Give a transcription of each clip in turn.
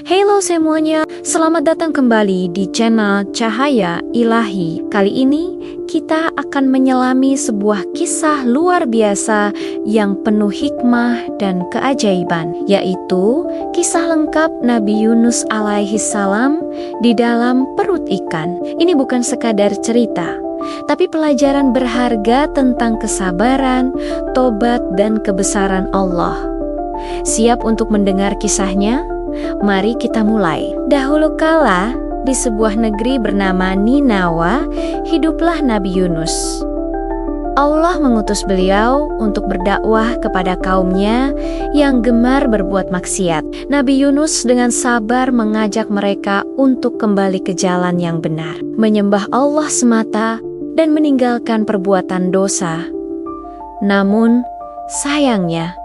Halo semuanya, selamat datang kembali di channel Cahaya Ilahi. Kali ini kita akan menyelami sebuah kisah luar biasa yang penuh hikmah dan keajaiban, yaitu kisah lengkap Nabi Yunus alaihi salam di dalam perut ikan. Ini bukan sekadar cerita, tapi pelajaran berharga tentang kesabaran, tobat, dan kebesaran Allah. Siap untuk mendengar kisahnya? Mari kita mulai. Dahulu kala, di sebuah negeri bernama Ninawa, hiduplah Nabi Yunus. Allah mengutus beliau untuk berdakwah kepada kaumnya yang gemar berbuat maksiat. Nabi Yunus dengan sabar mengajak mereka untuk kembali ke jalan yang benar, menyembah Allah semata dan meninggalkan perbuatan dosa. Namun, sayangnya,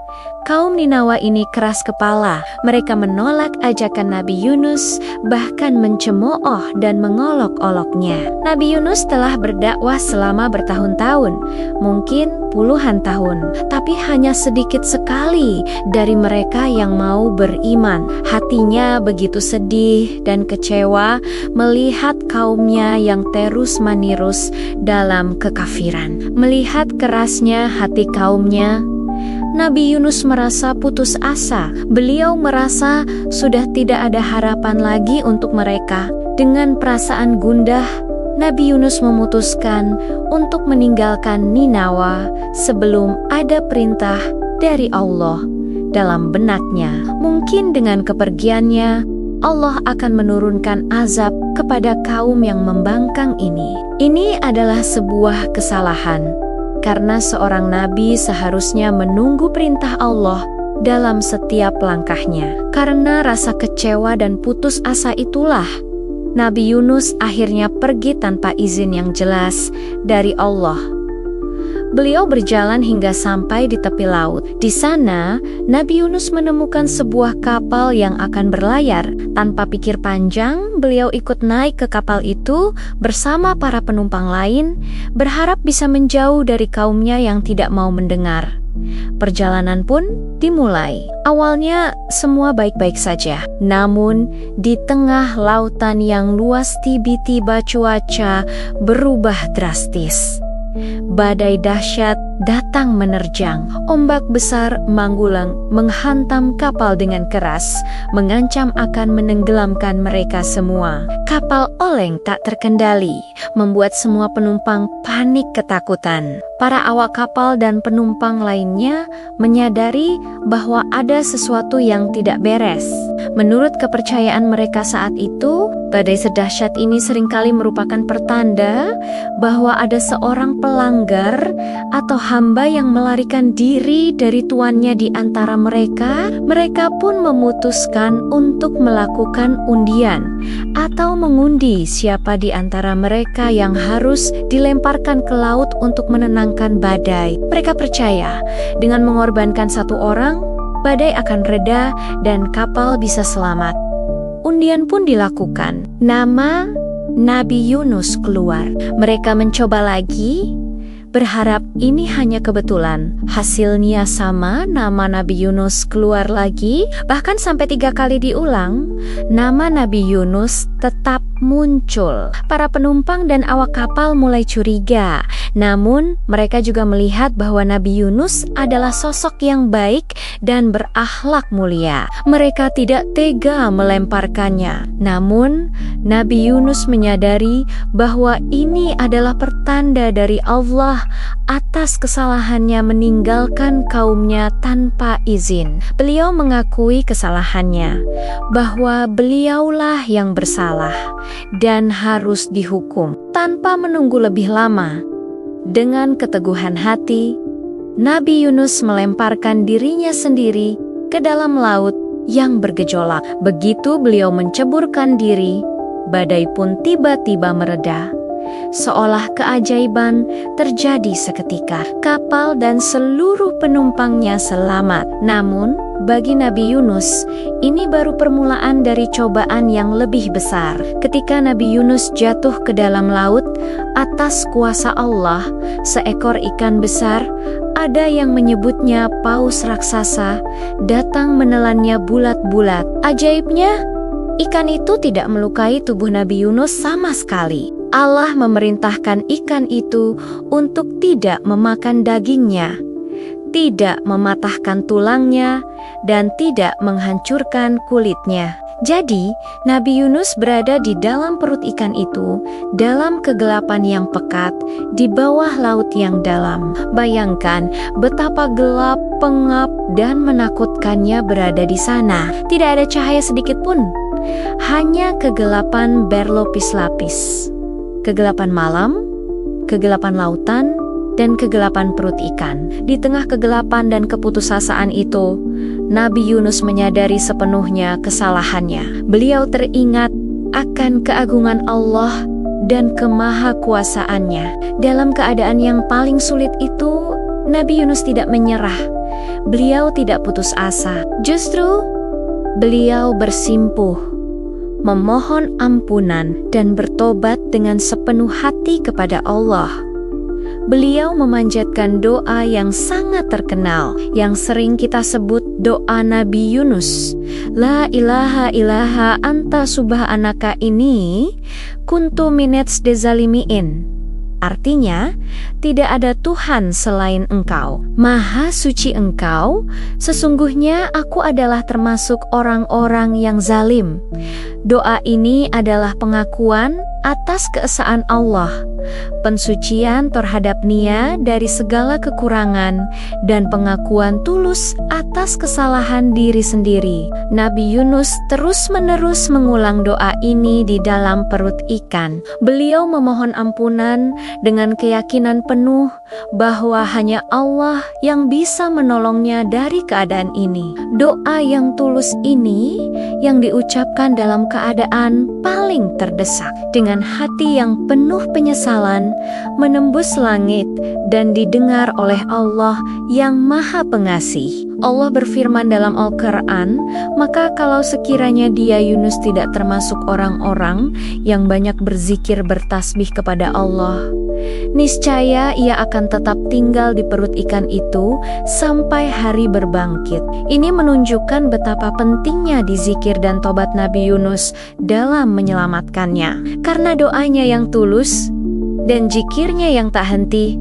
kaum Ninawa ini keras kepala. Mereka menolak ajakan Nabi Yunus, bahkan mencemooh dan mengolok-oloknya. Nabi Yunus telah berdakwah selama bertahun-tahun, mungkin puluhan tahun, tapi hanya sedikit sekali dari mereka yang mau beriman. Hatinya begitu sedih dan kecewa melihat kaumnya yang terus-menerus dalam kekafiran. Melihat kerasnya hati kaumnya, Nabi Yunus merasa putus asa. Beliau merasa sudah tidak ada harapan lagi untuk mereka. Dengan perasaan gundah, Nabi Yunus memutuskan untuk meninggalkan Ninawa sebelum ada perintah dari Allah. Dalam benaknya, mungkin dengan kepergiannya, Allah akan menurunkan azab kepada kaum yang membangkang ini. Ini adalah sebuah kesalahan, karena seorang nabi seharusnya menunggu perintah Allah dalam setiap langkahnya. Karena rasa kecewa dan putus asa itulah, Nabi Yunus akhirnya pergi tanpa izin yang jelas dari Allah. Beliau berjalan hingga sampai di tepi laut. Di sana, Nabi Yunus menemukan sebuah kapal yang akan berlayar. Tanpa pikir panjang, beliau ikut naik ke kapal itu bersama para penumpang lain, berharap bisa menjauh dari kaumnya yang tidak mau mendengar. Perjalanan pun dimulai. Awalnya semua baik-baik saja. Namun, di tengah lautan yang luas tiba-tiba cuaca berubah drastis. Badai dahsyat datang menerjang. Ombak besar manggulang menghantam kapal dengan keras, mengancam akan menenggelamkan mereka semua. Kapal oleng tak terkendali, membuat semua penumpang panik ketakutan. Para awak kapal dan penumpang lainnya menyadari bahwa ada sesuatu yang tidak beres. Menurut kepercayaan mereka saat itu, badai sedahsyat ini seringkali merupakan pertanda bahwa ada seorang pelanggar atau hamba yang melarikan diri dari tuannya di antara mereka. Mereka pun memutuskan untuk melakukan undian atau mengundi siapa di antara mereka yang harus dilemparkan ke laut untuk menenangkan badai. Mereka percaya dengan mengorbankan satu orang, badai akan reda dan kapal bisa selamat. Undian pun dilakukan. Nama Nabi Yunus keluar. Mereka mencoba lagi, berharap ini hanya kebetulan. Hasilnya sama, nama Nabi Yunus keluar lagi. Bahkan sampai 3 kali diulang, nama Nabi Yunus tetap muncul. Para penumpang dan awak kapal mulai curiga. Namun, mereka juga melihat bahwa Nabi Yunus adalah sosok yang baik dan berakhlak mulia. Mereka tidak tega melemparkannya. Namun, Nabi Yunus menyadari bahwa ini adalah pertanda dari Allah atas kesalahannya meninggalkan kaumnya tanpa izin. Beliau mengakui kesalahannya, bahwa beliaulah yang bersalah dan harus dihukum. Tanpa menunggu lebih lama, dengan keteguhan hati, Nabi Yunus melemparkan dirinya sendiri ke dalam laut yang bergejolak. Begitu beliau menceburkan diri, badai pun tiba-tiba mereda. Seolah keajaiban terjadi seketika. Kapal dan seluruh penumpangnya selamat. Namun, bagi Nabi Yunus, ini baru permulaan dari cobaan yang lebih besar. Ketika Nabi Yunus jatuh ke dalam laut, atas kuasa Allah, seekor ikan besar, ada yang menyebutnya paus raksasa, datang menelannya bulat-bulat. Ajaibnya, Ikan itu tidak melukai tubuh Nabi Yunus sama sekali. Allah memerintahkan ikan itu untuk tidak memakan dagingnya, tidak mematahkan tulangnya, dan tidak menghancurkan kulitnya. Jadi, Nabi Yunus berada di dalam perut ikan itu, dalam kegelapan yang pekat, di bawah laut yang dalam. Bayangkan betapa gelap, pengap, dan menakutkannya berada di sana. Tidak ada cahaya sedikit pun, hanya kegelapan berlapis-lapis. Kegelapan malam, kegelapan lautan, dan kegelapan perut ikan. Di tengah kegelapan dan keputusasaan itu, Nabi Yunus menyadari sepenuhnya kesalahannya. Beliau teringat akan keagungan Allah dan kemahakuasaannya. Dalam keadaan yang paling sulit itu, Nabi Yunus tidak menyerah. Beliau tidak putus asa. Justru, beliau bersimpuh, memohon ampunan dan bertobat dengan sepenuh hati kepada Allah. Beliau memanjatkan doa yang sangat terkenal, yang sering kita sebut doa Nabi Yunus. La ilaha ilaha anta subhanaka ini kuntu minats dezalimiin. Artinya, tidak ada Tuhan selain Engkau. Maha suci Engkau, sesungguhnya aku adalah termasuk orang-orang yang zalim. Doa ini adalah pengakuan atas keesaan Allah, pensucian terhadap Nia dari segala kekurangan, dan pengakuan tulus atas kesalahan diri sendiri. Nabi Yunus terus-menerus mengulang doa ini di dalam perut ikan. Beliau memohon ampunan dengan keyakinan penuh bahwa hanya Allah yang bisa menolongnya dari keadaan ini. Doa yang tulus ini yang diucapkan dalam keadaan paling terdesak, dengan hati yang penuh penyesalan, menembus langit dan didengar oleh Allah yang Maha Pengasih. Allah berfirman dalam Al-Quran, maka kalau sekiranya dia Yunus tidak termasuk orang-orang yang banyak berzikir bertasbih kepada Allah, niscaya ia akan tetap tinggal di perut ikan itu sampai hari berbangkit. Ini menunjukkan betapa pentingnya dizikir dan tobat Nabi Yunus dalam menyelamatkannya. Karena doanya yang tulus dan zikirnya yang tak henti,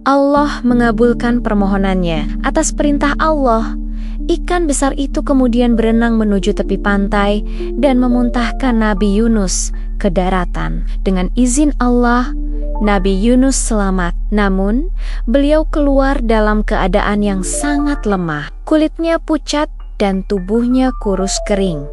Allah mengabulkan permohonannya. Atas perintah Allah, ikan besar itu kemudian berenang menuju tepi pantai dan memuntahkan Nabi Yunus ke daratan. Dengan izin Allah, Nabi Yunus selamat. Namun, beliau keluar dalam keadaan yang sangat lemah. Kulitnya pucat dan tubuhnya kurus kering,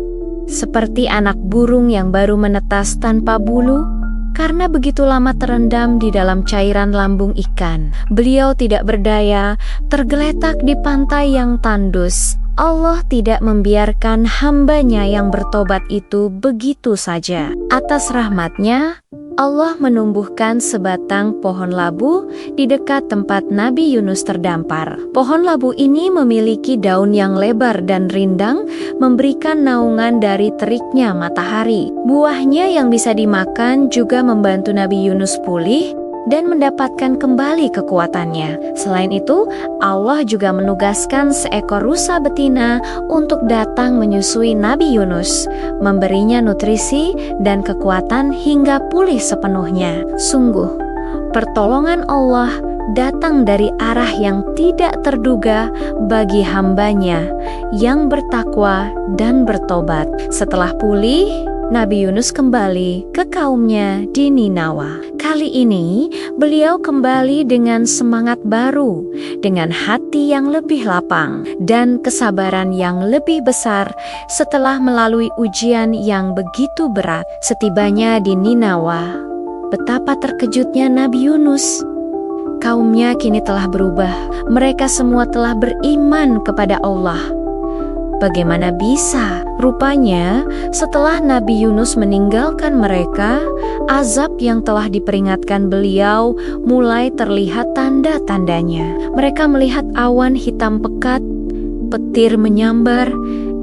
seperti anak burung yang baru menetas tanpa bulu. Karena begitu lama terendam di dalam cairan lambung ikan, beliau tidak berdaya, tergeletak di pantai yang tandus. Allah tidak membiarkan hambanya yang bertobat itu begitu saja. Atas rahmatnya, Allah menumbuhkan sebatang pohon labu di dekat tempat Nabi Yunus terdampar. Pohon labu ini memiliki daun yang lebar dan rindang, memberikan naungan dari teriknya matahari. Buahnya yang bisa dimakan juga membantu Nabi Yunus pulih dan mendapatkan kembali kekuatannya. Selain itu, Allah juga menugaskan seekor rusa betina untuk datang menyusui Nabi Yunus, memberinya nutrisi dan kekuatan hingga pulih sepenuhnya. Sungguh, pertolongan Allah datang dari arah yang tidak terduga bagi hambanya yang bertakwa dan bertobat. Setelah pulih, Nabi Yunus kembali ke kaumnya di Ninawa. Kali ini, beliau kembali dengan semangat baru, dengan hati yang lebih lapang, dan kesabaran yang lebih besar setelah melalui ujian yang begitu berat. Setibanya di Ninawa, betapa terkejutnya Nabi Yunus. Kaumnya kini telah berubah. Mereka semua telah beriman kepada Allah. Bagaimana bisa? Rupanya, setelah Nabi Yunus meninggalkan mereka, azab yang telah diperingatkan beliau mulai terlihat tanda-tandanya. Mereka melihat awan hitam pekat, petir menyambar,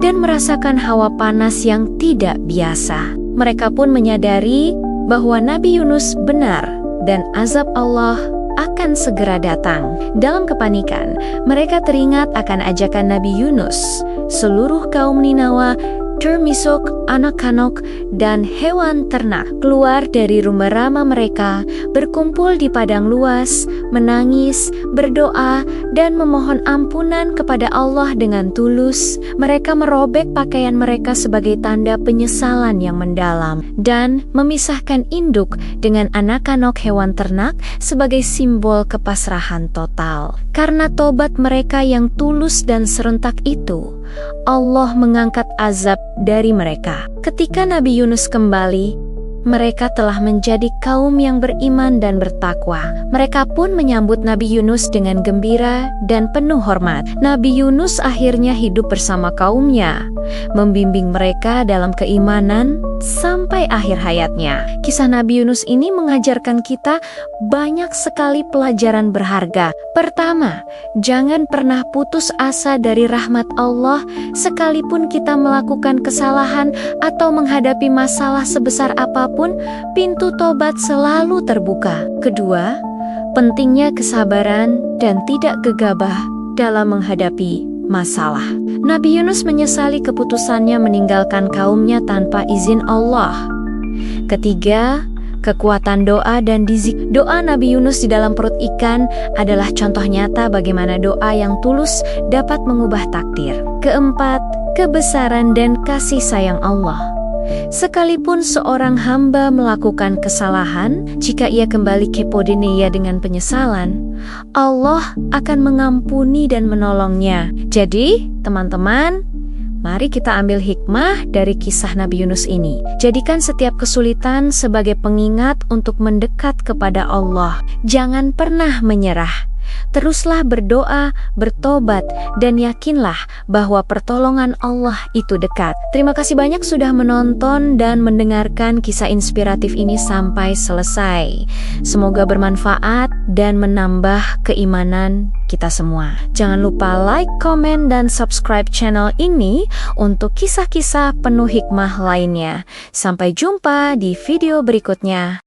dan merasakan hawa panas yang tidak biasa. Mereka pun menyadari bahwa Nabi Yunus benar dan azab Allah akan segera datang. Dalam kepanikan, mereka teringat akan ajakan Nabi Yunus. Seluruh kaum Ninawa termasuk anak-anak dan hewan ternak, keluar dari rumah ramah mereka, berkumpul di padang luas, menangis, berdoa, dan memohon ampunan kepada Allah dengan tulus. Mereka merobek pakaian mereka sebagai tanda penyesalan yang mendalam, dan memisahkan induk dengan anak-anak hewan ternak sebagai simbol kepasrahan total. Karena tobat mereka yang tulus dan serentak itu, Allah mengangkat azab dari mereka. Ketika Nabi Yunus kembali, mereka telah menjadi kaum yang beriman dan bertakwa. Mereka pun menyambut Nabi Yunus dengan gembira dan penuh hormat. Nabi Yunus akhirnya hidup bersama kaumnya, membimbing mereka dalam keimanan sampai akhir hayatnya. Kisah Nabi Yunus ini mengajarkan kita banyak sekali pelajaran berharga. Pertama, jangan pernah putus asa dari rahmat Allah sekalipun kita melakukan kesalahan atau menghadapi masalah sebesar apapun, pintu tobat selalu terbuka. Kedua, pentingnya kesabaran dan tidak gegabah dalam menghadapi masalah. Nabi Yunus menyesali keputusannya meninggalkan kaumnya tanpa izin Allah. Ketiga, kekuatan doa dan dizik. Doa Nabi Yunus di dalam perut ikan adalah contoh nyata bagaimana doa yang tulus dapat mengubah takdir. Keempat, kebesaran dan kasih sayang Allah. Sekalipun seorang hamba melakukan kesalahan, jika ia kembali ke Podinea dengan penyesalan, Allah akan mengampuni dan menolongnya. Jadi, teman-teman, mari kita ambil hikmah dari kisah Nabi Yunus ini. Jadikan setiap kesulitan sebagai pengingat untuk mendekat kepada Allah. Jangan pernah menyerah. Teruslah berdoa, bertobat, dan yakinlah bahwa pertolongan Allah itu dekat. Terima kasih banyak sudah menonton dan mendengarkan kisah inspiratif ini sampai selesai. Semoga bermanfaat dan menambah keimanan kita semua. Jangan lupa like, komen, dan subscribe channel ini untuk kisah-kisah penuh hikmah lainnya. Sampai jumpa di video berikutnya.